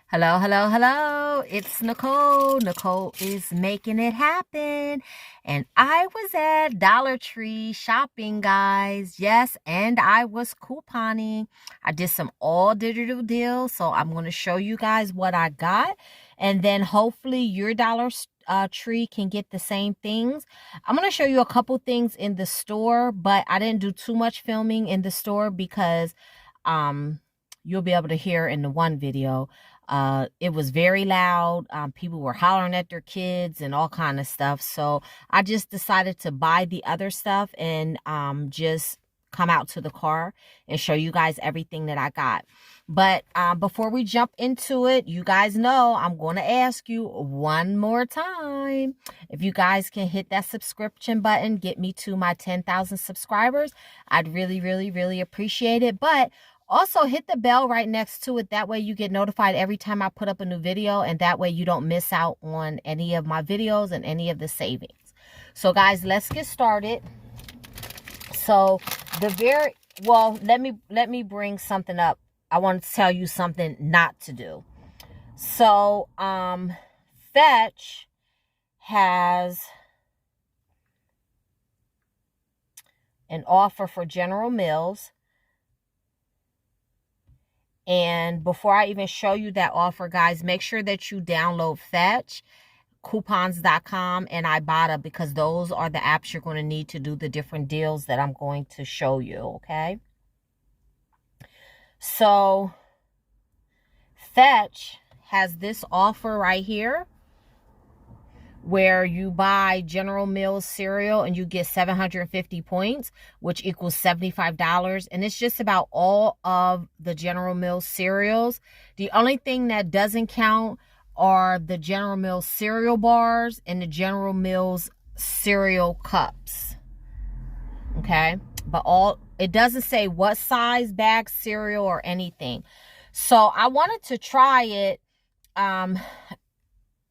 Hello, hello, hello. It's Nicole. Nicole is making it happen. And I was at Dollar Tree shopping, guys. Yes, and I was couponing. I did some all digital deals. So I'm going to show you guys what I got. And then hopefully your Dollar Tree can get the same things. I'm going to show you a couple things in the store, but I didn't do too much filming in the store because you'll be able to hear in the one video. It was very loud. People were hollering at their kids and all kind of stuff. So I just decided to buy the other stuff and just come out to the car and show you guys everything that I got. But before we jump into it, you guys know I'm going to ask you one more time. If you guys can hit that subscription button, get me to my 10,000 subscribers, I'd really, really, really appreciate it. But also hit the bell right next to it. That way you get notified every time I put up a new video, and that way you don't miss out on any of my videos and any of the savings. So guys, let's get started. So let me bring something up. I want to tell you something not to do. So Fetch has an offer for General Mills. And before I even show you that offer, guys, make sure that you download Fetch, coupons.com, and Ibotta, because those are the apps you're going to need to do the different deals that I'm going to show you, okay? So Fetch has this offer right here where you buy General Mills cereal and you get 750 points, which equals $75. And it's just about all of the General Mills cereals. The only thing that doesn't count are the General Mills cereal bars and the General Mills cereal cups. Okay? But it doesn't say what size bag cereal or anything. So I wanted to try it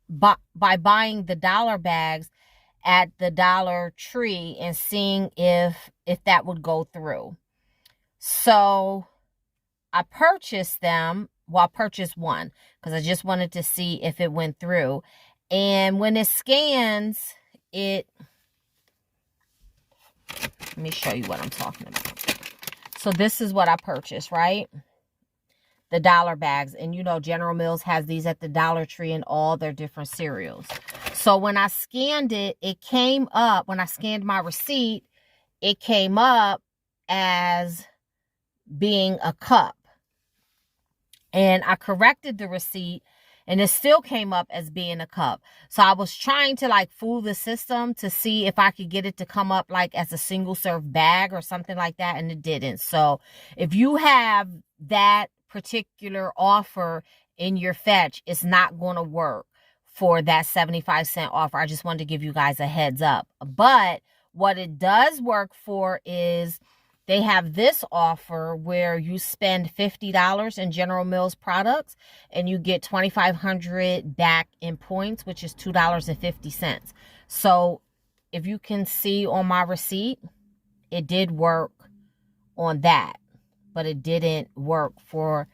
by buying the dollar bags at the Dollar Tree and seeing if that would go through. So I purchased them. Well, I purchased one because I just wanted to see if it went through. And when it scans, let me show you what I'm talking about. So this is what I purchased, right? The dollar bags. And you know, General Mills has these at the Dollar Tree and all their different cereals. So when I scanned it, it came up, when I scanned my receipt, it came up as being a cup. And I corrected the receipt and it still came up as being a cup. So I was trying to like fool the system to see if I could get it to come up like as a single serve bag or something like that, and it didn't. So if you have that particular offer in your Fetch, it's not going to work for that 75-cent offer. I just wanted to give you guys a heads up. But what it does work for is they have this offer where you spend $50 in General Mills products and you get $2,500 back in points, which is $2.50. So if you can see on my receipt, it did work on that, but it didn't work for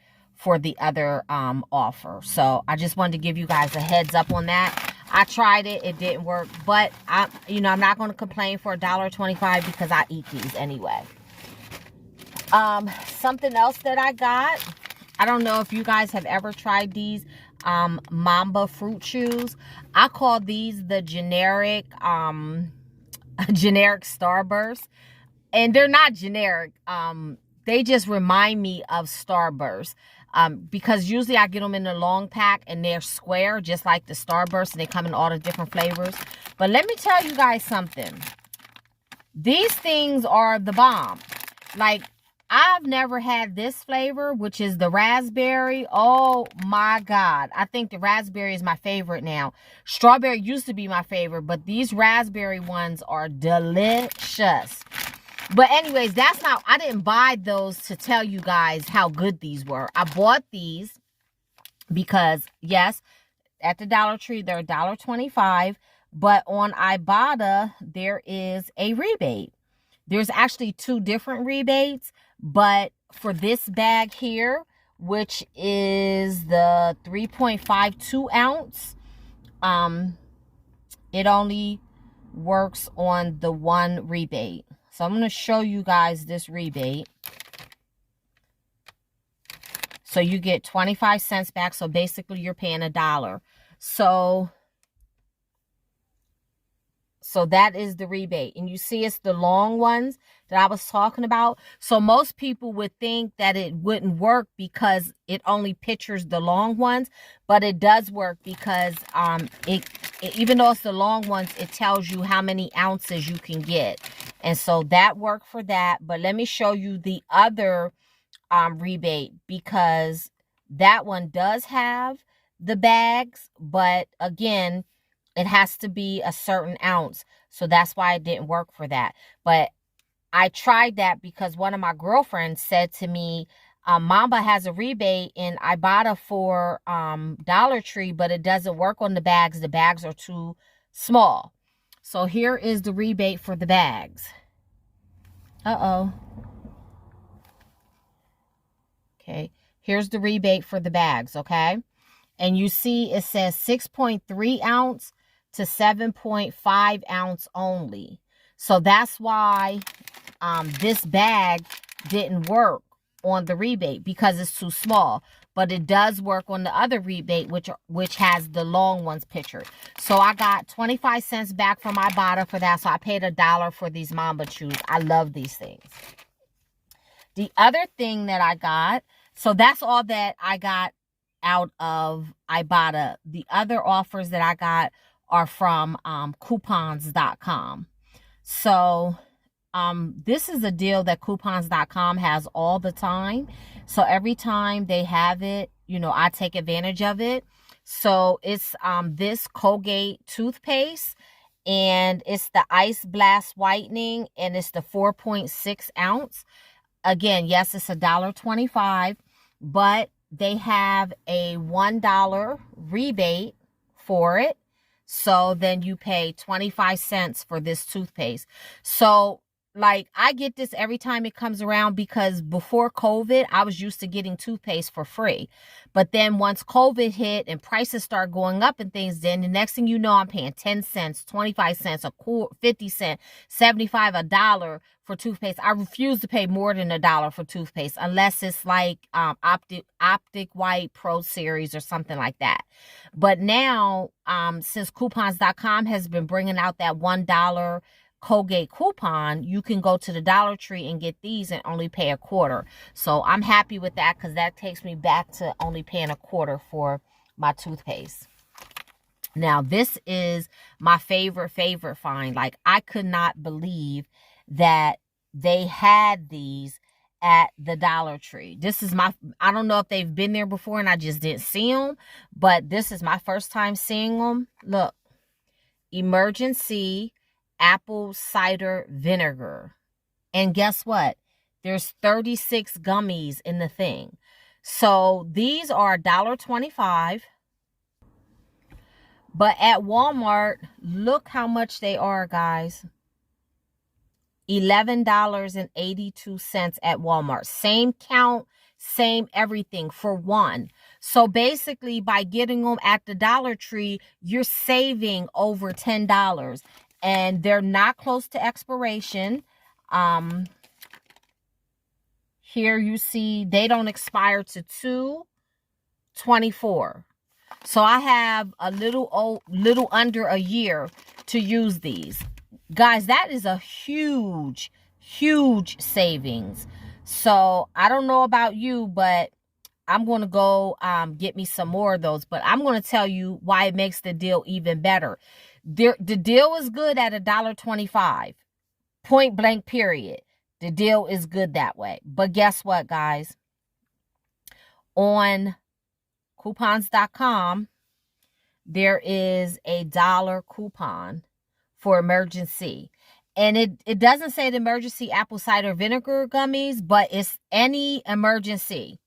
the other offer. So I just wanted to give you guys a heads up on that. I tried it, it didn't work, but I'm not going to complain for $1.25 because I eat these anyway. Something else that I got, I don't know if you guys have ever tried these Mamba fruit chews. I call these the generic Starburst, and they're not generic. They just remind me of Starburst, because usually I get them in the long pack and they're square, just like the Starburst, and they come in all the different flavors. But let me tell you guys something. These things are the bomb. Like, I've never had this flavor, which is the raspberry. Oh my God. I think the raspberry is my favorite now. Strawberry used to be my favorite, but these raspberry ones are delicious. But anyways, I didn't buy those to tell you guys how good these were. I bought these because, yes, at the Dollar Tree, they're $1.25. But on Ibotta, there is a rebate. There's actually two different rebates. But for this bag here, which is the 3.52 ounce. It only works on the one rebate. So I'm going to show you guys this rebate. So you get 25 cents back. So basically you're paying $1. So that is the rebate. And you see it's the long ones that I was talking about. So most people would think that it wouldn't work because it only pictures the long ones. But it does work because even though it's the long ones, it tells you how many ounces you can get. And so that worked for that. But let me show you the other rebate, because that one does have the bags, but again, it has to be a certain ounce. So that's why it didn't work for that. But I tried that because one of my girlfriends said to me, Mamba has a rebate in Ibotta for Dollar Tree, but it doesn't work on the bags. The bags are too small. So here is the rebate for the bags. Okay, here's the rebate for the bags, okay? And you see it says 6.3 ounce to 7.5 ounce only. So that's why this bag didn't work on the rebate, because it's too small. But it does work on the other rebate, which has the long ones pictured. So I got 25 cents back from Ibotta for that. So I paid $1 for these Mamba Chews. I love these things. The other thing that I got, so that's all that I got out of Ibotta. The other offers that I got are from coupons.com. So this is a deal that coupons.com has all the time. So every time they have it, you know, I take advantage of it. So it's this Colgate toothpaste, and it's the Ice Blast Whitening, and it's the 4.6 ounce. Again, yes, it's $1.25, but they have a $1 rebate for it. So then you pay 25 cents for this toothpaste. So like, I get this every time it comes around, because before COVID, I was used to getting toothpaste for free. But then once COVID hit and prices start going up and things, then the next thing you know, I'm paying 10 cents, 25 cents, a quarter, 50 cents, 75, $1 for toothpaste. I refuse to pay more than $1 for toothpaste unless it's like Optic White Pro Series or something like that. But now, since coupons.com has been bringing out that $1 Colgate coupon, you can go to the Dollar Tree and get these and only pay a quarter. So I'm happy with that, because that takes me back to only paying a quarter for my toothpaste. Now, this is my favorite find. Like, I could not believe that they had these at the Dollar Tree. This is I don't know if they've been there before and I just didn't see them, but this is my first time seeing them. Look, emergency apple cider vinegar. And guess what? There's 36 gummies in the thing. So these are $1.25. But at Walmart, look how much they are, guys. $11.82 at Walmart. Same count, same everything for one. So basically, by getting them at the Dollar Tree, you're saving over $10. And they're not close to expiration. Here you see they don't expire to 2/24. So I have a little under a year to use these. Guys, that is a huge savings. So I don't know about you, but I'm going to go get me some more of those. But I'm going to tell you why it makes the deal even better. The deal is good at $1.25. Point blank, period. The deal is good that way. But guess what, guys? On coupons.com, there is a $1 coupon for emergency. And it doesn't say the emergency apple cider vinegar gummies, but it's any emergency.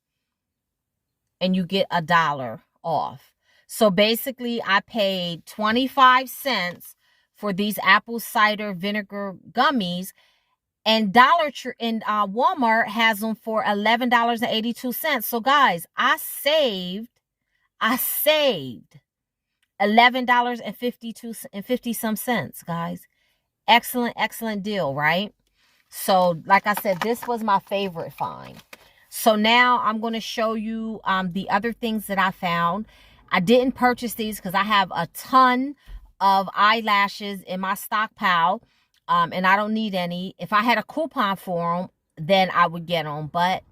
And you get $1 off. So basically, I paid 25 cents for these apple cider vinegar gummies. And Dollar Tree and Walmart has them for $11.82. So guys, I saved $11.50 guys. Excellent deal, right? So like I said, this was my favorite find. So now I'm going to show you the other things that I found. I didn't purchase these because I have a ton of eyelashes in my stockpile, and I don't need any. If I had a coupon for them, then I would get them, but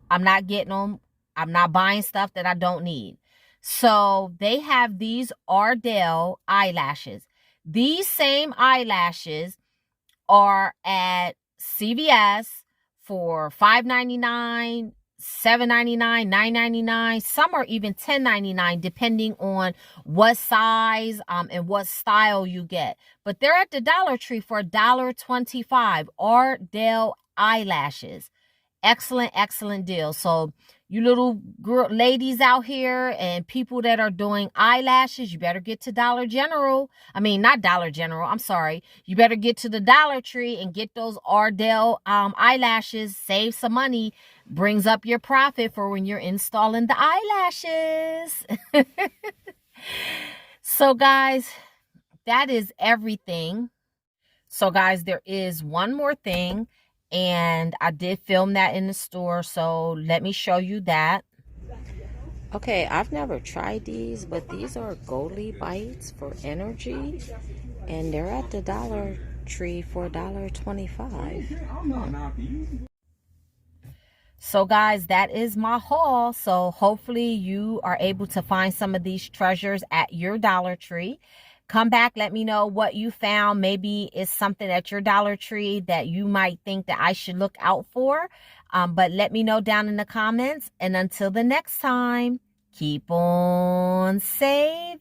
I'm not getting them. I'm not buying stuff that I don't need. So they have these Ardell eyelashes. These same eyelashes are at CVS for $5.99, $7.99, $9.99. Some are even $10.99 depending on what size and what style you get. But they're at the Dollar Tree for $1.25. Ardell eyelashes. Excellent deal. So you little ladies out here and people that are doing eyelashes, you better get to Dollar General. I mean, not Dollar General. I'm sorry. You better get to the Dollar Tree and get those Ardell eyelashes. Save some money. Brings up your profit for when you're installing the eyelashes. So guys, that is everything. So guys, there is one more thing. And I did film that in the store, so let me show you that. Okay, I've never tried these, but these are Goalie Bites for energy, and they're at the Dollar Tree for $1.25. So guys, that is my haul. So hopefully you are able to find some of these treasures at your Dollar Tree. Come back, let me know what you found. Maybe it's something at your Dollar Tree that you might think that I should look out for. But let me know down in the comments. And until the next time, keep on saving.